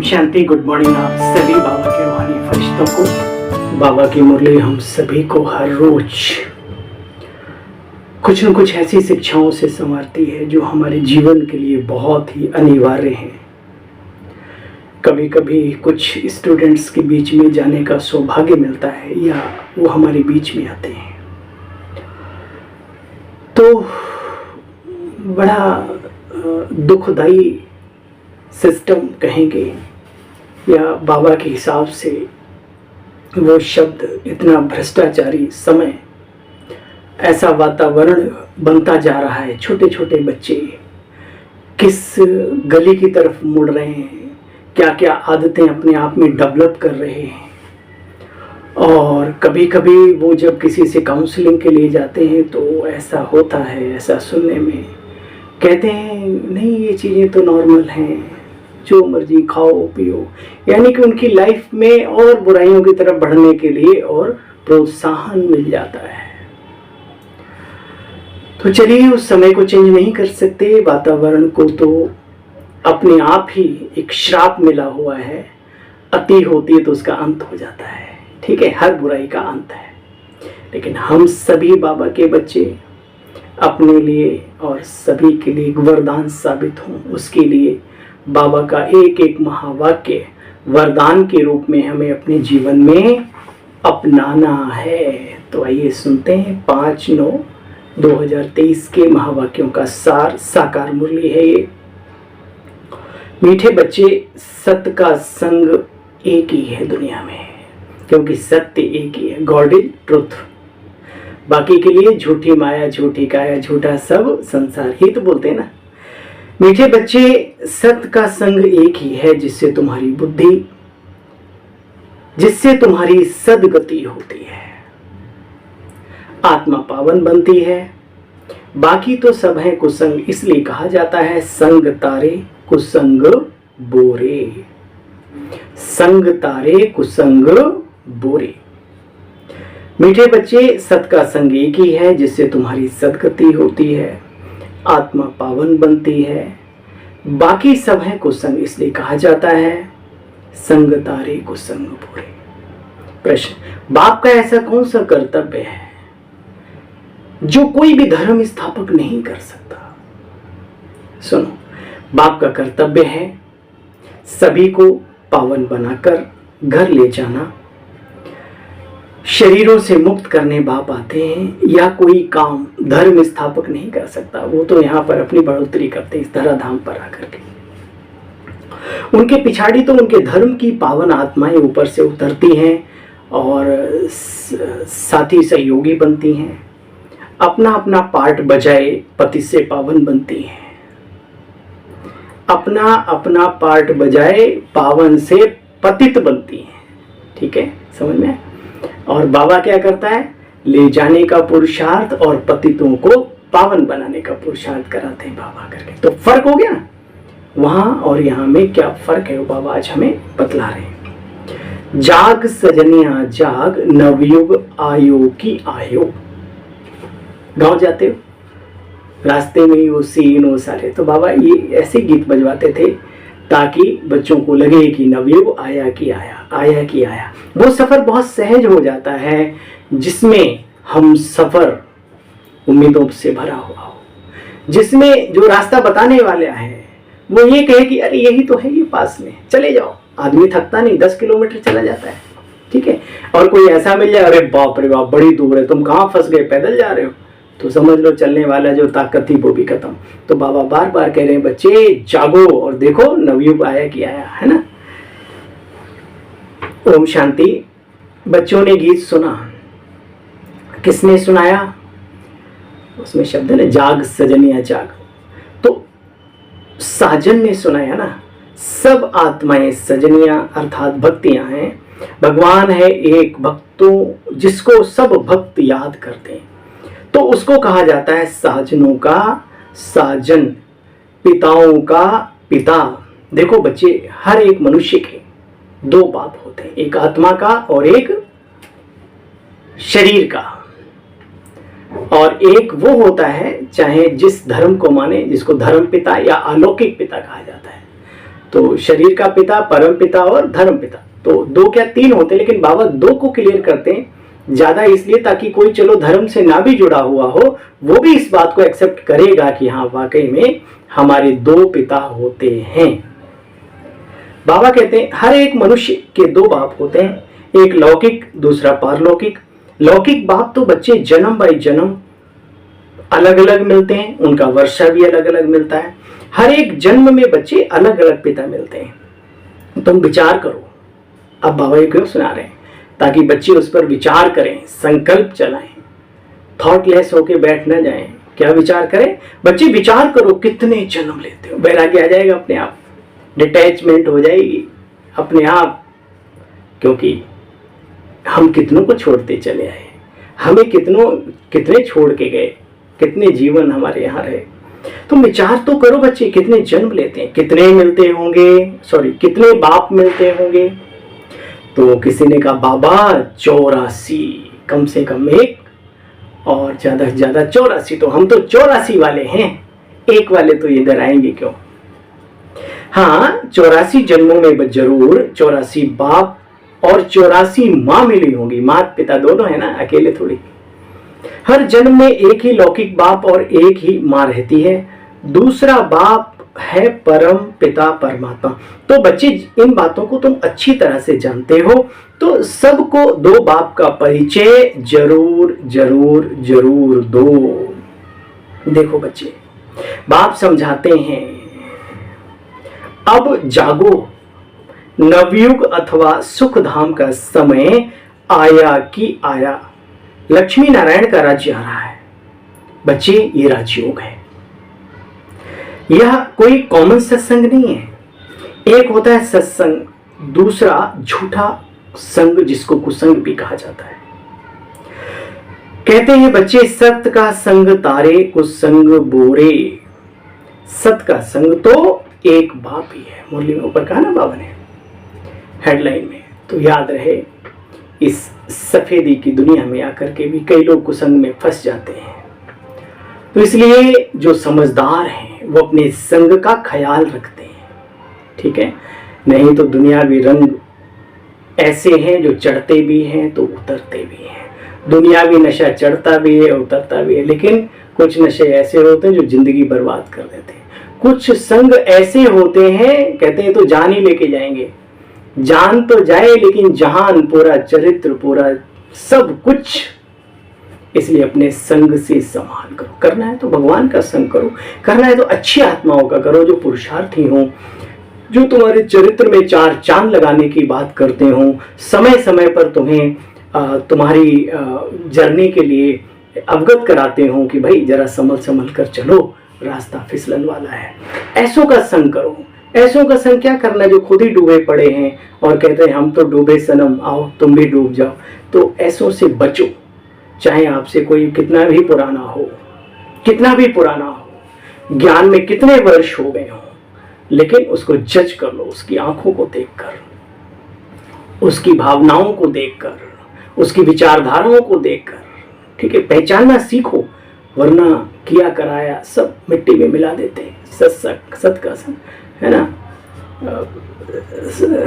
शांति। Good morning आप सभी बाबा के रूहानी फरिश्तों को। बाबा की मुरली हम सभी को हर रोज कुछ न कुछ ऐसी शिक्षाओं से संवारती है जो हमारे जीवन के लिए बहुत ही अनिवार्य है। कभी कभी कुछ स्टूडेंट्स के बीच में जाने का सौभाग्य मिलता है या वो हमारे बीच में आते हैं तो बड़ा दुखदाई सिस्टम कहेंगे या बाबा के हिसाब से वो शब्द इतना भ्रष्टाचारी समय, ऐसा वातावरण बनता जा रहा है। छोटे छोटे बच्चे किस गली की तरफ मुड़ रहे हैं, क्या क्या आदतें अपने आप में डेवलप कर रहे हैं। और कभी कभी वो जब किसी से काउंसलिंग के लिए जाते हैं तो ऐसा होता है, ऐसा सुनने में कहते हैं नहीं ये चीज़ें तो नॉर्मल हैं, जो मर्जी खाओ पियो। यानी कि उनकी लाइफ में और बुराइयों की तरफ बढ़ने के लिए और प्रोत्साहन मिल जाता है। तो चलिए, उस समय को चेंज नहीं कर सकते, वातावरण को तो अपने आप ही एक श्राप मिला हुआ है। अति होती है तो उसका अंत हो जाता है। ठीक है, हर बुराई का अंत है। लेकिन हम सभी बाबा के बच्चे अपने लिए और सभी के लिए एक वरदान साबित हों, उसके लिए बाबा का एक एक महावाक्य वरदान के रूप में हमें अपने जीवन में अपनाना है। तो आइए सुनते हैं 5/9/2023 के महावाक्यों का सार। साकार मुरली है ये। मीठे बच्चे, सत्य का संग एक ही है दुनिया में, क्योंकि सत्य एक ही है। God is truth. बाकी के लिए झूठी माया, झूठी काया, झूठा सब संसार ही तो बोलते हैं ना। मीठे बच्चे, सत्य का संग एक ही है, जिससे तुम्हारी बुद्धि, जिससे तुम्हारी सद्गति होती है, आत्मा पावन बनती है। बाकी तो सब है कुसंग, इसलिए कहा जाता है संग तारे कुसंग बोरे। संग तारे कुसंग बोरे। मीठे बच्चे, सत का संग एक ही है, जिससे तुम्हारी सद्गति होती है, आत्मा पावन बनती है। बाकी सब है कुसंग, इसलिए कहा जाता है संग तारे कुसंग बोरे। प्रश्न, बाप का ऐसा कौन सा कर्तव्य है जो कोई भी धर्म स्थापक नहीं कर सकता? सुनो, बाप का कर्तव्य है सभी को पावन बनाकर घर ले जाना। शरीरों से मुक्त करने बाप आते हैं, या कोई काम धर्म स्थापक नहीं कर सकता। वो तो यहाँ पर अपनी बढ़ोतरी करते हैं इस धराधाम पर आकर के। उनके पिछाड़ी तो उनके धर्म की पावन आत्माएं ऊपर से उतरती हैं और साथी सहयोगी बनती हैं। अपना अपना पार्ट बजाए पति से पावन बनती हैं। अपना अपना पार्ट बजाए पावन से पतित बनती हैं। ठीक है, समझ में? और बाबा क्या करता है? ले जाने का पुरुषार्थ और पतितों को पावन बनाने का पुरुषार्थ कराते हैं बाबा करके। तो फर्क हो गया ना, वहां और यहां में क्या फर्क है वो बाबा आज हमें बतला रहे हैं। जाग सजनिया जाग, नवयुग आयो की आयो। गांव जाते हो, रास्ते में ही वो सीन वो सारे, तो बाबा ये ऐसे गीत बजवाते थे ताकि बच्चों को लगे कि नवयुग आया कि आया, आया कि आया। वो सफ़र बहुत सहज हो जाता है जिसमें हम सफ़र उम्मीदों से भरा हुआ हो, जिसमें जो रास्ता बताने वाले हैं वो ये कहे कि अरे यही तो है, ये पास में, चले जाओ। आदमी थकता नहीं, 10 किलोमीटर चला जाता है। ठीक है, और कोई ऐसा मिल जाए, अरे बाप रे बाप बड़ी दूर है, तुम कहाँ फंस गए, पैदल जा रहे हो, तो समझ लो चलने वाला जो ताकत थी वो भी खत्म। तो बाबा बार बार कह रहे हैं बच्चे जागो और देखो नवयुग आया कि आया, है ना। ओम शांति। बच्चों ने गीत सुना, किसने सुनाया? उसमें शब्द है ना, जाग सजनिया जाग। तो साजन ने सुनाया ना। सब आत्माएं सजनिया अर्थात भक्तियां हैं। भगवान है एक, भक्तों जिसको सब भक्त याद करते हैं, तो उसको कहा जाता है साजनों का साजन, पिताओं का पिता। देखो बच्चे, हर एक मनुष्य के दो बाप होते हैं, एक आत्मा का और एक शरीर का। और एक वो होता है चाहे जिस धर्म को माने, जिसको धर्म पिता या अलौकिक पिता कहा जाता है। तो शरीर का पिता, परम पिता और धर्म पिता, तो दो क्या तीन होते हैं, लेकिन बाबा दो को क्लियर करते हैं ज्यादा इसलिए ताकि कोई चलो धर्म से ना भी जुड़ा हुआ हो वो भी इस बात को एक्सेप्ट करेगा कि हाँ वाकई में हमारे दो पिता होते हैं। बाबा कहते हैं हर एक मनुष्य के दो बाप होते हैं, एक लौकिक दूसरा पारलौकिक। लौकिक बाप तो बच्चे जन्म बाई जन्म अलग अलग मिलते हैं, उनका वर्षा भी अलग अलग मिलता है। हर एक जन्म में बच्चे अलग अलग पिता मिलते हैं। तुम विचार करो, अब बाबा ये क्यों सुना रहे हैं, ताकि बच्चे उस पर विचार करें, संकल्प चलाएं, थॉटलेस होके बैठ न जाएं। क्या विचार करें बच्चे, विचार करो कितने जन्म लेते हो, वैराग्य आ जाएगा अपने आप, डिटैचमेंट हो जाएगी अपने आप, क्योंकि हम कितनों को छोड़ते चले आए, हमें कितने छोड़ के गए, कितने जीवन हमारे यहाँ रहे। तो विचार तो करो बच्चे, कितने जन्म लेते हैं, कितने मिलते होंगे, कितने बाप मिलते होंगे। तो किसी ने कहा बाबा 84, कम से कम एक और ज्यादा से ज्यादा 84, तो हम तो 84 वाले हैं, एक वाले तो इधर आएंगे क्यों। हाँ 84 जन्मों में जरूर 84 बाप और 84 माँ मिली होंगी, माता पिता दोनों है ना, अकेले थोड़ी। हर जन्म में एक ही लौकिक बाप और एक ही माँ रहती है, दूसरा बाप है परम पिता परमात्मा। तो बच्चे इन बातों को तुम अच्छी तरह से जानते हो, तो सबको दो बाप का परिचय जरूर जरूर जरूर दो। देखो बच्चे, बाप समझाते हैं अब जागो, नवयुग अथवा सुख धाम का समय आया कि आया। लक्ष्मी नारायण का राज्य आ रहा है बच्चे, ये राजयोग है। यह कोई कॉमन सत्संग नहीं है। एक होता है सत्संग, दूसरा झूठा संग जिसको कुसंग भी कहा जाता है। कहते हैं बच्चे सत्य का संग तारे, कुसंग बोरे। सत्य का संग तो एक बाप ही है, मुरली में ऊपर कहा ना बाबा ने हेडलाइन में, तो याद रहे। इस सफेदी की दुनिया में आकर के भी कई लोग कुसंग में फंस जाते हैं, तो इसलिए जो समझदार हैं वो अपने संग का ख्याल रखते हैं, ठीक है। नहीं तो दुनियावी रंग ऐसे हैं जो चढ़ते भी हैं तो उतरते भी हैं। दुनियावी नशा चढ़ता भी है उतरता भी है, लेकिन कुछ नशे ऐसे होते हैं जो जिंदगी बर्बाद कर देते हैं। कुछ संग ऐसे होते हैं, कहते हैं तो जान ही लेके जाएंगे, जान तो जाए लेकिन जहान पूरा, चरित्र पूरा, सब कुछ। इसलिए अपने संग से संभाल करो। करना है तो भगवान का संग करो, करना है तो अच्छी आत्माओं का करो, जो पुरुषार्थी हो, जो तुम्हारे चरित्र में चार चांद लगाने की बात करते हो, समय समय पर तुम्हें तुम्हारी जर्नी के लिए अवगत कराते हो कि भाई जरा संभल संभल कर चलो, रास्ता फिसलन वाला है। ऐसों का संग करो। ऐसों का संग क्या करना है जो खुद ही डूबे पड़े हैं और कहते हैं हम तो डूबे सनम, आओ तुम भी डूब जाओ। तो ऐसों से बचो, चाहे आपसे कोई कितना भी पुराना हो, कितना भी पुराना हो, ज्ञान में कितने वर्ष हो गए हो, लेकिन उसको जज कर लो उसकी आंखों को देखकर, उसकी भावनाओं को देखकर, उसकी विचारधाराओं को देखकर, ठीक है। पहचानना सीखो, वरना किया कराया सब मिट्टी में मिला देते हैं। सत का संग है ना,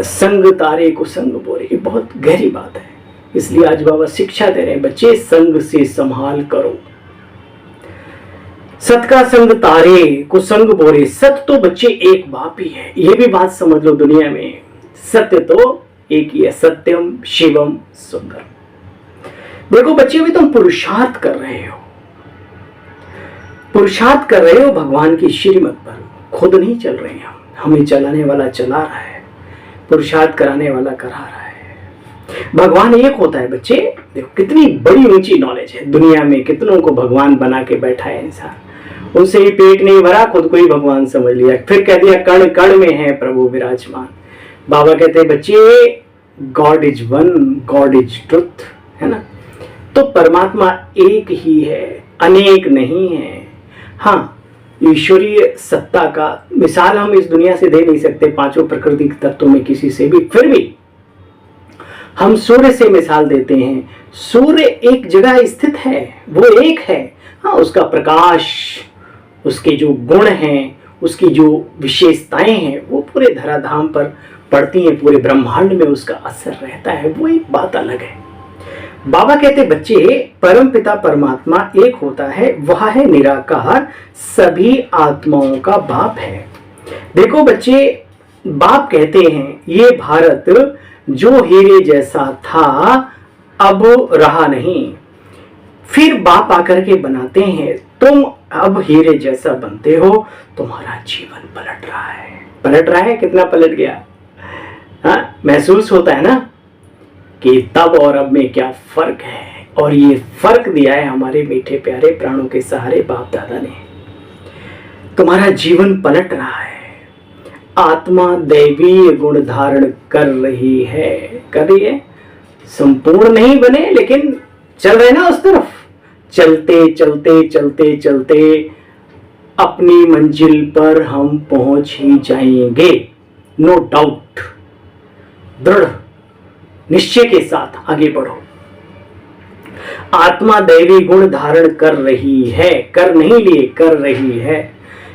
संग तारे को संग बोरे, ये बहुत गहरी बात है। इसलिए आज बाबा शिक्षा दे रहे हैं बच्चे, संग से संभाल करो। सत का संग तारे को संग बोरे। सत्य तो बच्चे एक बाप ही है, ये भी बात समझ लो। दुनिया में सत्य तो एक ही है, सत्यम शिवम सुंदरम। देखो बच्चे, अभी तुम पुरुषार्थ कर रहे हो, पुरुषार्थ कर रहे हो भगवान की श्रीमत पर, खुद नहीं चल रहे हैं। हमें चलाने वाला चला रहा है, पुरुषार्थ कराने वाला करा रहा है। भगवान एक होता है बच्चे। देखो कितनी बड़ी ऊंची नॉलेज है, दुनिया में कितनों को भगवान बना के बैठा है इंसान, उनसे ही पेट नहीं भरा, खुद को ही भगवान समझ लिया, फिर कह दिया कण कण में है प्रभु विराजमान। बाबा कहते हैं बच्चे, God is one, God is truth, है ना। तो परमात्मा एक ही है, अनेक नहीं है। हाँ, ईश्वरीय सत्ता का मिसाल हम इस दुनिया से दे नहीं सकते, पांचों प्रकृति के तत्वों में किसी से भी, फिर भी हम सूर्य से मिसाल देते हैं। सूर्य एक जगह स्थित है, वो एक है। हाँ, उसका प्रकाश, उसके जो गुण हैं, उसकी जो विशेषताएं हैं, वो पूरे पूरे धराधाम पर पड़ती हैं, पूरे ब्रह्मांड में उसका असर रहता है, वो एक बात अलग है। बाबा कहते बच्चे, परम पिता परमात्मा एक होता है, वह है निराकार, सभी आत्माओं का बाप है। देखो बच्चे, बाप कहते हैं ये भारत जो हीरे जैसा था अब रहा नहीं। फिर बाप आकर के बनाते हैं, तुम अब हीरे जैसा बनते हो, तुम्हारा जीवन पलट रहा है। पलट रहा है, कितना पलट गया? हाँ, महसूस होता है ना कि तब और अब में क्या फर्क है। और ये फर्क दिया है हमारे मीठे प्यारे प्राणों के सहारे बाप दादा ने। तुम्हारा जीवन पलट रहा है, आत्मा दैवीय गुण धारण कर रही है, कर रही है। संपूर्ण नहीं बने, लेकिन चल रहे ना उस तरफ। चलते चलते चलते चलते अपनी मंजिल पर हम पहुंच ही जाएंगे, नो डाउट। दृढ़ निश्चय के साथ आगे बढ़ो। आत्मा दैवी गुण धारण कर रही है, कर नहीं लिए, कर रही है।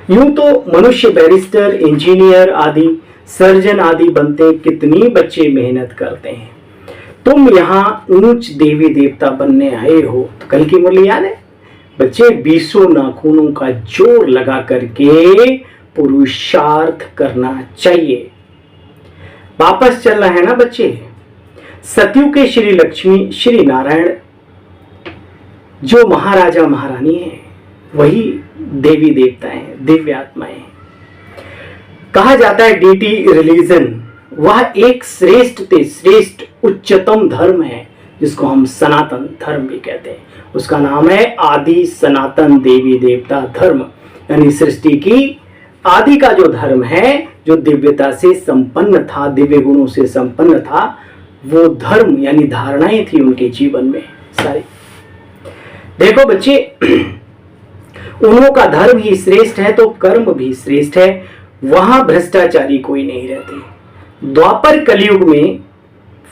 यूं तो मनुष्य बैरिस्टर, इंजीनियर आदि, सर्जन आदि बनते कितनी बच्चे मेहनत करते हैं। तुम यहाँ ऊंच देवी देवता बनने आए हो। तो कल की मुरली याद है बच्चे? 20 नाखूनों का जोर लगा करके पुरुषार्थ करना चाहिए। वापस चल रहा है ना बच्चे। सतयुग के श्री लक्ष्मी श्री नारायण जो महाराजा महारानी है, वही देवी देवता है, दिव्य आत्माएं। कहा जाता है डीटी रिलीजन वह एक श्रेष्ठ ते श्रेष्ठ उच्चतम धर्म है, जिसको हम सनातन धर्म भी कहते हैं। उसका नाम है आदि सनातन देवी देवता धर्म, यानी सृष्टि की आदि का जो धर्म है, जो दिव्यता से संपन्न था, दिव्य गुणों से संपन्न था, वो धर्म यानी धारणाएं थी उनके जीवन में सारी। देखो बच्चे, उन्हों का धर्म ही श्रेष्ठ है तो कर्म भी श्रेष्ठ है। वहां भ्रष्टाचारी कोई नहीं रहते। द्वापर कलयुग में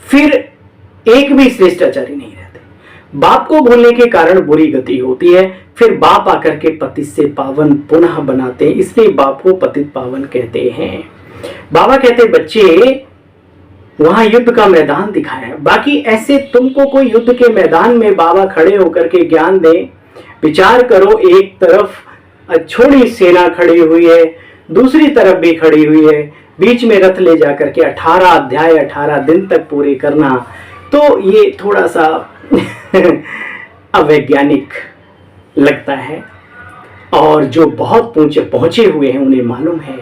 फिर एक भी श्रेष्ठाचारी नहीं रहते। बाप को भूलने के कारण बुरी गति होती है, फिर बाप आकर के पतित से पावन पुनः बनाते हैं, इसलिए बाप को पतित पावन कहते हैं। बाबा कहते बच्चे, वहां युद्ध का मैदान दिखाया है। बाकी ऐसे तुमको कोई युद्ध के मैदान में बाबा खड़े होकर के ज्ञान दें। विचार करो, एक तरफ छोटी सेना खड़ी हुई है, दूसरी तरफ भी खड़ी हुई है, बीच में रथ ले जाकर के 18 अध्याय 18 दिन तक पूरे करना, तो ये थोड़ा सा अवैज्ञानिक लगता है। और जो बहुत पहुंचे हुए हैं उन्हें मालूम है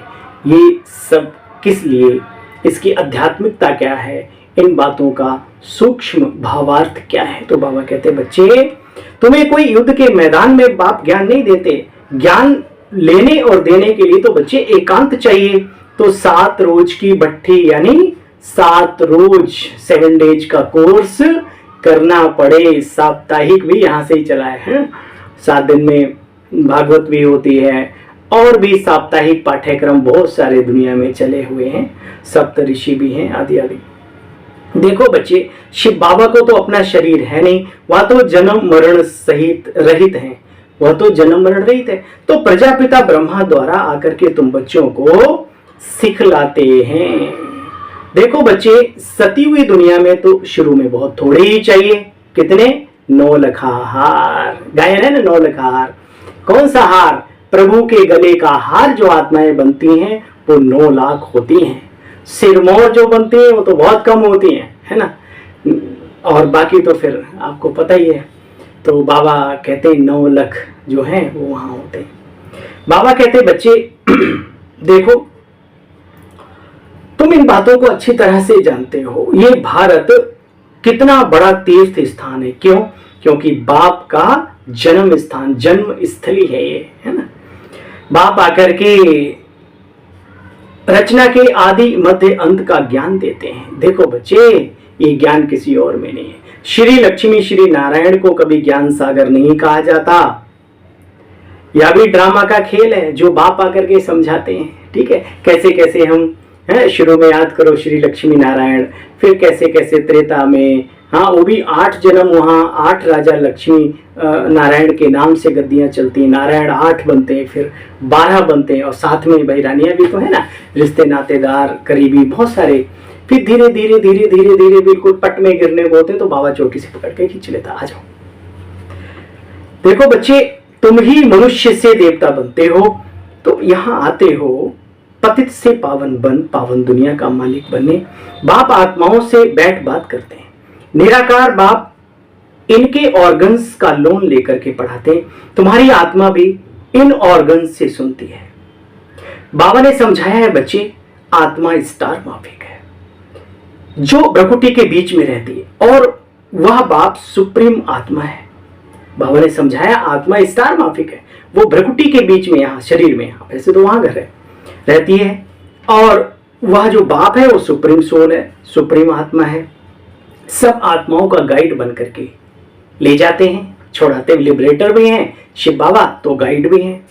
ये सब किस लिए, इसकी आध्यात्मिकता क्या है, इन बातों का सूक्ष्म भावार्थ क्या है। तो बाबा कहते बच्चे, तुम्हें कोई युद्ध के मैदान में बाप ज्ञान नहीं देते। ज्ञान लेने और देने के लिए तो बच्चे एकांत चाहिए। तो 7 रोज की भट्ठी यानी 7 रोज 7 डेज का कोर्स करना पड़े। साप्ताहिक भी यहाँ से ही चला है, 7 दिन में भागवत भी होती है, और भी साप्ताहिक पाठ्यक्रम बहुत सारे दुनिया में चले हुए हैं, सप्त ऋषि भी हैं आदि आदि। देखो बच्चे, शिव बाबा को तो अपना शरीर है नहीं, वह तो जन्म मरण सहित रहित है, वह तो जन्म मरण रहित है। तो प्रजापिता ब्रह्मा द्वारा आकर के तुम बच्चों को सिखलाते हैं। देखो बच्चे, सती हुई दुनिया में तो शुरू में बहुत थोड़े ही चाहिए। कितने? 9 लखा हार। गायन है ना, 9 लखा हार। कौन सा हार? प्रभु के गले का हार जो आत्माएं बनती हैं वो 9 लाख होती हैं। सिरमौर जो बनती है वो तो बहुत कम होती हैं, है ना। और बाकी तो फिर आपको पता ही है। तो बाबा कहते हैं 9 लाख जो हैं वो वहां होते हैं। बाबा कहते बच्चे देखो, तुम इन बातों को अच्छी तरह से जानते हो। ये भारत कितना बड़ा तीर्थ स्थान है। क्यों? क्योंकि बाप का जन्म स्थान, जन्म स्थली है ये, है ना। बाप आकर के रचना के आदि मध्य अंत का ज्ञान देते हैं। देखो बच्चे, ये ज्ञान किसी और में नहीं है। श्री लक्ष्मी श्री नारायण को कभी ज्ञान सागर नहीं कहा जाता। यह भी ड्रामा का खेल है जो बाप आकर के समझाते हैं। ठीक है, कैसे कैसे हम है। शुरू में याद करो श्री लक्ष्मी नारायण, फिर कैसे कैसे त्रेता में, हाँ वो भी 8 जन्म, वहाँ 8 राजा लक्ष्मी नारायण के नाम से गद्दियाँ चलती, नारायण 8 बनते हैं, फिर 12 बनते हैं, और साथ में भाई रानियाँ भी तो है ना, रिश्ते नातेदार करीबी बहुत सारे। फिर धीरे धीरे धीरे धीरे धीरे बिल्कुल पट में गिरने को होते हैं तो बाबा चोटी से पकड़ के खींच लेता, आ जाओ। देखो बच्चे, तुम ही मनुष्य से देवता बनते हो, तो यहाँ आते हो पतित से पावन बन, पावन दुनिया का मालिक बनने। बाप आत्माओं से बैठ बात करते हैं, निराकार बाप इनके ऑर्गन्स का लोन लेकर के पढ़ाते, तुम्हारी आत्मा भी इन ऑर्गन्स से सुनती है। बाबा ने समझाया है बच्चे, आत्मा स्टार माफिक है जो प्रकृति के बीच में रहती है, और वह बाप सुप्रीम आत्मा है। बाबा ने समझाया आत्मा स्टार माफिक है, वो प्रकृति के बीच में, यहाँ शरीर में, यहाँ वैसे तो वहां घर है, रहती है, और वह जो बाप है वो सुप्रीम सोल है, सुप्रीम आत्मा है। सब आत्माओं का गाइड बन करके ले जाते हैं, छोड़ाते, लिबरेटर भी हैं शिव बाबा, तो गाइड भी हैं।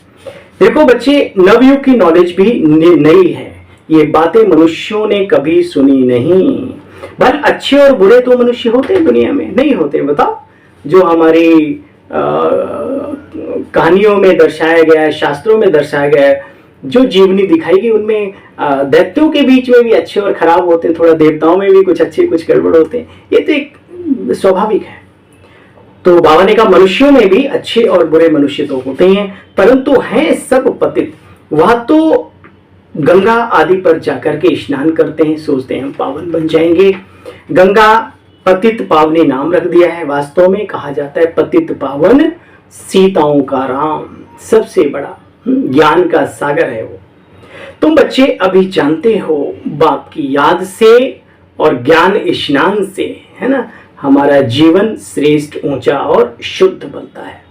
देखो बच्चे, नवयुग की नॉलेज भी नई है, ये बातें मनुष्यों ने कभी सुनी नहीं। बल अच्छे और बुरे तो मनुष्य होते हैं दुनिया में, नहीं होते बताओ? जो हमारी कहानियों में दर्शाया गया है, शास्त्रों में दर्शाया गया है, जो जीवनी दिखाई गई, उनमें दैत्यों के बीच में भी अच्छे और खराब होते हैं, थोड़ा देवताओं में भी कुछ अच्छे कुछ गड़बड़ होते हैं, ये तो एक स्वाभाविक है। तो बाबा ने कहा मनुष्यों में भी अच्छे और बुरे मनुष्य तो होते हैं, परंतु हैं सब पतित। वह तो गंगा आदि पर जाकर के स्नान करते हैं, सोचते हैं हम पावन बन जाएंगे। गंगा पतित पावनी नाम रख दिया है, वास्तव में कहा जाता है पतित पावन सीताओं का राम, सबसे बड़ा ज्ञान का सागर है वो। तुम बच्चे अभी जानते हो बाप की याद से और ज्ञान स्नान से, है ना, हमारा जीवन श्रेष्ठ, ऊंचा और शुद्ध बनता है।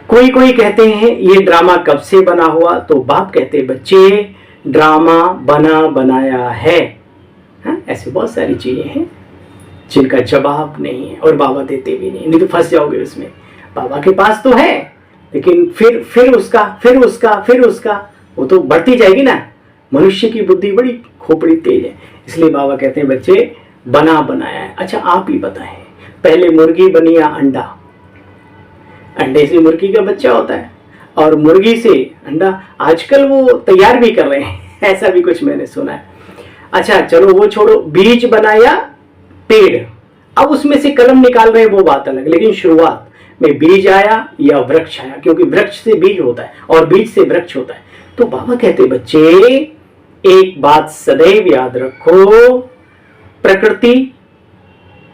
कोई कोई कहते हैं ये ड्रामा कब से बना हुआ, तो बाप कहते बच्चे ड्रामा बना बनाया है। ऐसे बहुत सारी चीजें हैं जिनका जवाब नहीं है और बाबा देते भी नहीं तो फंस जाओगे उसमें। बाबा के पास तो है, लेकिन फिर उसका वो तो बढ़ती जाएगी ना। मनुष्य की बुद्धि बड़ी खोपड़ी तेज है, इसलिए बाबा कहते हैं बच्चे बना बनाया है। अच्छा आप ही बताएं, पहले मुर्गी बनी या अंडा? अंडे से मुर्गी का बच्चा होता है और मुर्गी से अंडा। आजकल वो तैयार भी कर रहे हैं, ऐसा भी कुछ मैंने सुना है। अच्छा चलो वो छोड़ो, बीज बनाया पेड़, अब उसमें से कलम निकाल रहे हैं वो बात अलग, लेकिन शुरुआत में बीज आया या वृक्ष आया, क्योंकि वृक्ष से बीज होता है और बीज से वृक्ष होता है। तो बाबा कहते बच्चे एक बात सदैव याद रखो, प्रकृति,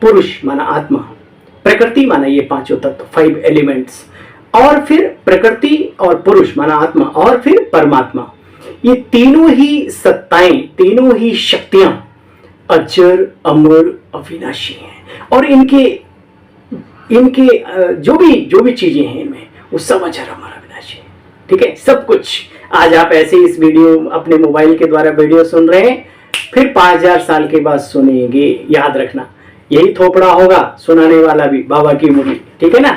पुरुष माना आत्मा, प्रकृति माना ये पांचों तत्व, 5 एलिमेंट्स, और फिर प्रकृति और पुरुष माना आत्मा, और फिर परमात्मा, ये तीनों ही सत्ताएं, तीनों ही शक्तियां अजर अमर अविनाशी हैं, और इनके जो भी चीजें हैं इनमें वो सब अजर अमर अविनाशी है। ठीक है, सब कुछ। आज आप ऐसे इस वीडियो अपने मोबाइल के द्वारा वीडियो सुन रहे हैं, फिर 5000 साल के बाद सुनेंगे, याद रखना। यही थोपड़ा होगा सुनाने वाला भी, बाबा की मुरली। ठीक है ना?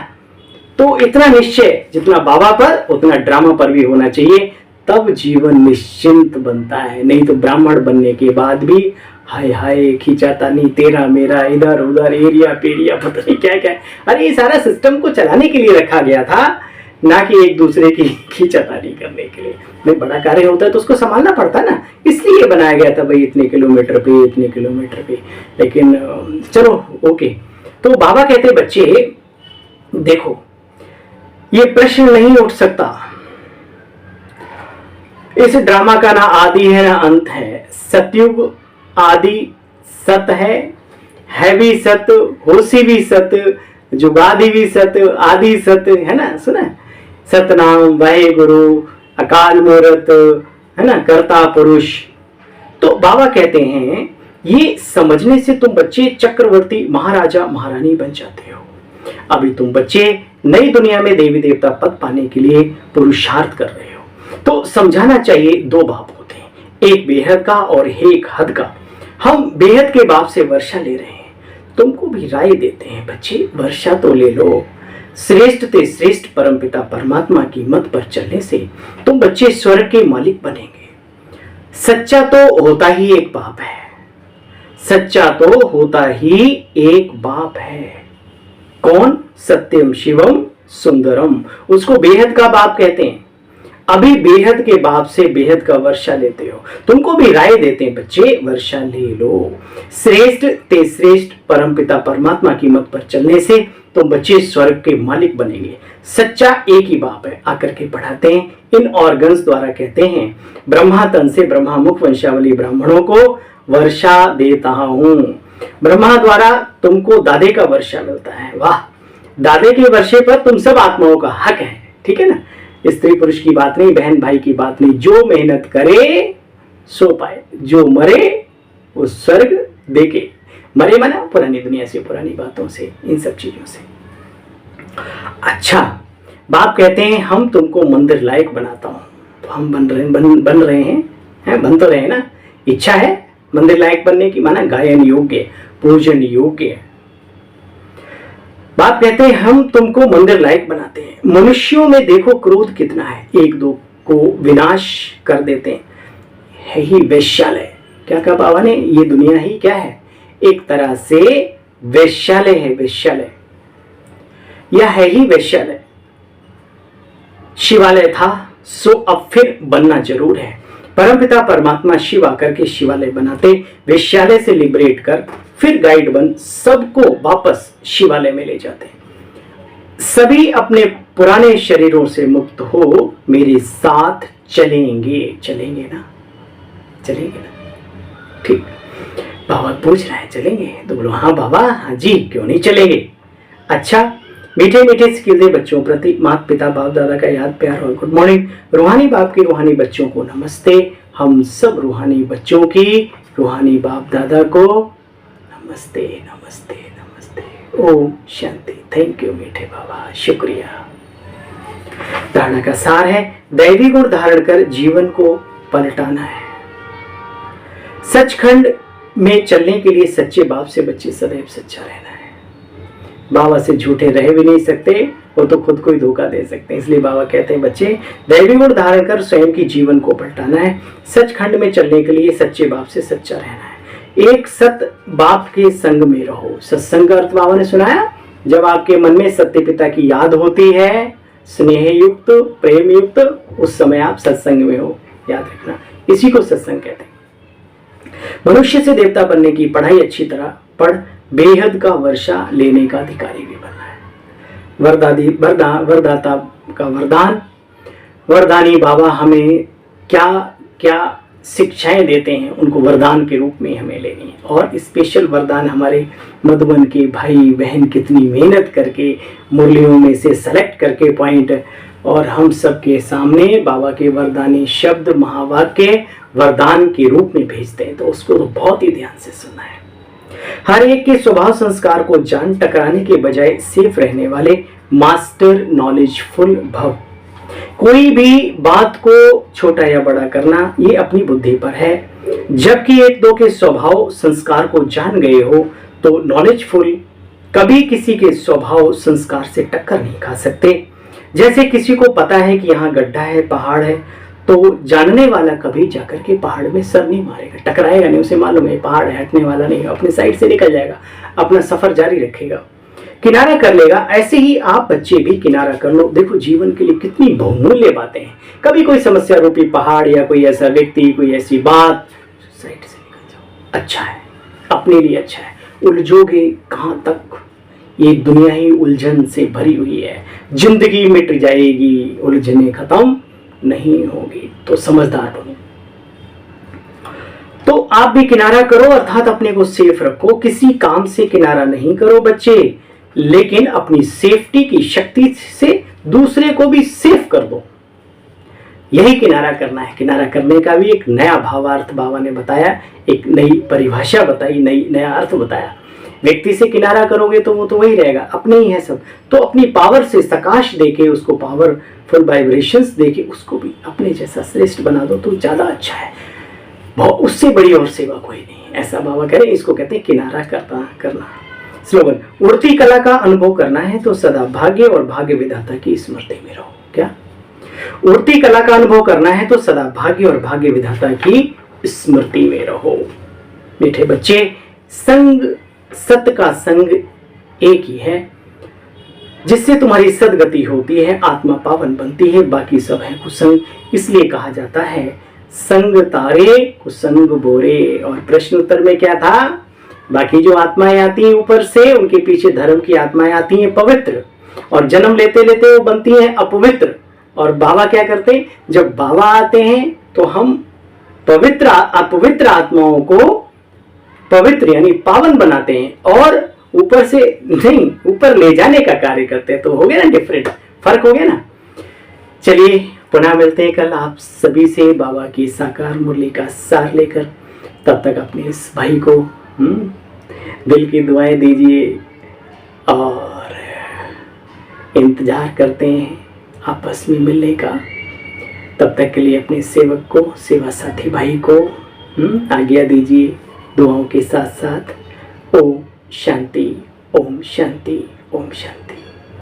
तो इतना निश्चय जितना बाबा पर उतना ड्रामा पर भी होना चाहिए, तब जीवन निश्चिंत बनता है। नहीं तो ब्राह्मण बनने के बाद भी हाय हाय खींचातानी तेरा मेरा, इधर उधर एरिया पेरिया, पता नहीं क्या क्या। अरे ये सारा सिस्टम को चलाने के लिए रखा गया था, ना कि एक दूसरे की खींचातानी करने के लिए। नहीं, बड़ा कार्य होता है तो उसको संभालना पड़ता है ना, इसलिए बनाया गया था भाई इतने किलोमीटर पे इतने किलोमीटर पे। लेकिन चलो ओके। तो बाबा कहते बच्चे देखो ये प्रश्न नहीं उठ सकता, इस ड्रामा का ना आदि है ना अंत है। सतयुग आदि सत है भी सत, होशी भी सत, जुगादि भी सत, आदि सत, है ना, सुना? सतनाम वाहे गुरु अकाल मूर्त, है ना, कर्ता पुरुष। तो बाबा कहते हैं ये समझने से तुम बच्चे चक्रवर्ती महाराजा महारानी बन जाते हो। अभी तुम बच्चे नई दुनिया में देवी देवता पद पाने के लिए पुरुषार्थ कर रहे हो। तो समझाना चाहिए, 2 बाप होते हैं, एक बेहद का और एक हद का। हम बेहद के बाप से वर्षा ले रहे हैं, तुमको भी राय देते हैं बच्चे वर्षा तो ले लो। श्रेष्ठ ते श्रेष्ठ परमपिता परमात्मा की मत पर चलने से तुम बच्चे स्वर्ग के मालिक बनेंगे। सच्चा तो होता ही एक बाप है, सच्चा तो होता ही एक बाप है। कौन? सत्यम शिवम सुंदरम, उसको बेहद का बाप कहते हैं। अभी बेहद के बाप से बेहद का वर्षा लेते हो, तुमको भी राय देते हैं बच्चे, वर्षा ले लो। श्रेष्ठ ते श्रेष्ठ परमपिता परमात्मा की मत पर चलने से तुम बच्चे स्वर्ग के मालिक बनेंगे। सच्चा एक ही बाप है। आकर के पढ़ाते हैं इन ऑर्गन्स द्वारा, कहते हैं ब्रह्मा तन से ब्रह्मा मुख वंशावली ब्राह्मणों को वर्षा देता हूं। ब्रह्मा द्वारा तुमको दादे का वर्षा मिलता है। वाह, दादे के वर्षे पर तुम सब आत्माओं का हक है। ठीक है ना, स्त्री पुरुष की बात नहीं, बहन भाई की बात नहीं। जो मेहनत करे सो पाए, जो मरे वो स्वर्ग देके। मरे मना पुरानी दुनिया से, पुरानी बातों से, इन सब चीजों से। अच्छा, बाप कहते हैं हम तुमको मंदिर लायक बनाता हूं, तो हम बन रहे हैं, बन तो रहे हैं ना। इच्छा है मंदिर लायक बनने की, माना गायन योग्य, पूजन योग्य। बाप कहते हैं हम तुमको मंदिर लायक बनाते हैं। मनुष्यों में देखो क्रोध कितना है, एक दो को विनाश कर देते हैं। है ही वैश्यालय। क्या कहा बाबा ने? ये दुनिया ही क्या है? एक तरह से वैश्यालय है। वैश्यालय यह है ही वैश्यालय। शिवालय था सो अब फिर बनना जरूर है। परमपिता परमात्मा शिव आकर के शिवालय बनाते, वैश्यालय से लिबरेट कर फिर गाइड बन सबको वापस शिवालय में ले जाते। सभी अपने पुराने शरीरों से मुक्त हो मेरे साथ चलेंगे। चलेंगे ना? चलेंगे ना? ठीक। बाबा पूछ रहा है चलेंगे, तो बोलो हाँ बाबा, हाँ जी, क्यों नहीं चलेंगे। अच्छा, मीठे मीठे सिकिल दे बच्चों प्रति माता पिता बाप दादा का याद प्यार और गुड मॉर्निंग। रूहानी बाप की रूहानी बच्चों को नमस्ते। हम सब रूहानी बच्चों की रूहानी बाप दादा को नमस्ते नमस्ते नमस्ते। ओम शांति। थैंक यू मीठे बाबा, शुक्रिया। धारणा का सार है दैवी गुण धारण कर जीवन को पलटाना है। सचखंड में चलने के लिए सच्चे बाप से बच्चे सदैव सच्चा रहना है। बाबा से झूठे रह भी नहीं सकते, वो तो खुद को ही धोखा दे सकते हैं। इसलिए बाबा कहते हैं बच्चे दैवी गुण धारण कर स्वयं की जीवन को पलटाना है। सचखंड में चलने के लिए सच्चे बाप से सच्चा रहना है। एक सत बाप के संग में रहो। सत्संग का अर्थ बाबा ने सुनाया, जब आपके मन में सत्य पिता की याद होती है, स्नेह युक्त, प्रेम युक्त, उस समय आप सत्संग में हो। याद रखना, इसी को सत्संग कहते हैं। मनुष्य से देवता बनने की पढ़ाई अच्छी तरह पढ़, बेहद का वर्षा लेने का अधिकारी भी बनना है। वरदाता का वरदान। वरदानी बाबा हमें क्या क्या शिक्षाएं देते हैं, उनको वरदान के रूप में हमें लेनी है। और स्पेशल वरदान हमारे मधुबन के भाई बहन कितनी मेहनत करके मुरलियों में से सेलेक्ट करके पॉइंट और हम सबके सामने बाबा के वरदानी शब्द महावाक्य वरदान के रूप में भेजते हैं, तो उसको तो बहुत ही ध्यान से सुनना है। हर एक के स्वभाव संस्कार को जान, टकराने के बजाय सेफ रहने वाले मास्टर नॉलेजफुल भव। कोई भी बात को छोटा या बड़ा करना ये अपनी बुद्धि पर है, जबकि एक दो के स्वभाव संस्कार को जान गए हो तो नॉलेजफुल कभी किसी के स्वभाव संस्कार से टक्कर नहीं खा सकते। जैसे किसी को पता है कि यहाँ गड्ढा है, पहाड़ है, तो जानने वाला कभी जाकर के पहाड़ में सर नहीं मारेगा, टकराएगा नहीं। उसे मालूम है पहाड़ है, हटने वाला नहीं है, अपने साइड से निकल जाएगा, अपना सफर जारी रखेगा, किनारा कर लेगा। ऐसे ही आप बच्चे भी किनारा कर लो। देखो जीवन के लिए कितनी बहुमूल्य बातें हैं। कभी कोई समस्या रूपी पहाड़ या कोई ऐसा व्यक्ति, कोई ऐसी बात, साइड से निकल जाओ। अच्छा है, अपने लिए अच्छा है। उलझोगे कहाँ तक? ये दुनिया ही उलझन से भरी हुई है। जिंदगी मिट जाएगी, उलझने खत्म नहीं होगी। तो समझदार बनो। तो आप भी किनारा करो, अर्थात अपने को सेफ रखो। किसी काम से किनारा नहीं करो बच्चे, लेकिन अपनी सेफ्टी की शक्ति से दूसरे को भी सेफ कर दो। यही किनारा करना है। किनारा करने का भी एक नया भावार्थ बाबा ने बताया, एक नई परिभाषा बताई, नया अर्थ बताया। व्यक्ति से किनारा करोगे तो वो तो वही रहेगा, अपने ही है सब। तो अपनी पावर से सकाश देके, उसको पावरफुल वाइब्रेशंस देके उसको भी अपने जैसा श्रेष्ठ बना दो तो ज्यादा अच्छा है। बहुत उससे बड़ी और सेवा कोई नहीं। ऐसा बाबा करें, इसको कहते हैं किनारा करना। स्लोगन, उड़ती कला का अनुभव करना है तो सदा भाग्य और भाग्य विधाता की स्मृति में रहो। क्या? उड़ती कला का अनुभव करना है तो सदा भाग्य और भाग्य विधाता की स्मृति में रहो। मीठे बच्चे, संग, सत का संग एक ही है जिससे तुम्हारी सदगति होती है, आत्मा पावन बनती है, बाकी सब है कुसंग। इसलिए कहा जाता है संग तारे कुसंग बोरे। और प्रश्न उत्तर में क्या था? बाकी जो आत्माएं आती हैं ऊपर से, उनके पीछे धर्म की आत्माएं आती हैं पवित्र, और जन्म लेते लेते वो बनती हैं अपवित्र। और बाबा क्या करते हैं? जब बाबा आते हैं तो हम पवित्र अपवित्र आत्माओं को पवित्र यानी पावन बनाते हैं, और ऊपर से नहीं, ऊपर ले जाने का कार्य करते हैं। तो हो गया ना डिफरेंट, फर्क हो गया ना। चलिए पुनः मिलते हैं कल आप सभी से बाबा की साकार मुरली का सार लेकर। तब तक अपने इस भाई को दिल की दुआएं दीजिए और इंतजार करते हैं आपस में मिलने का। तब तक के लिए अपने सेवक को, सेवा साथी भाई को आज्ञा दीजिए दुआओं के साथ साथ। ओम शांति, ओम शांति, ओम शांति।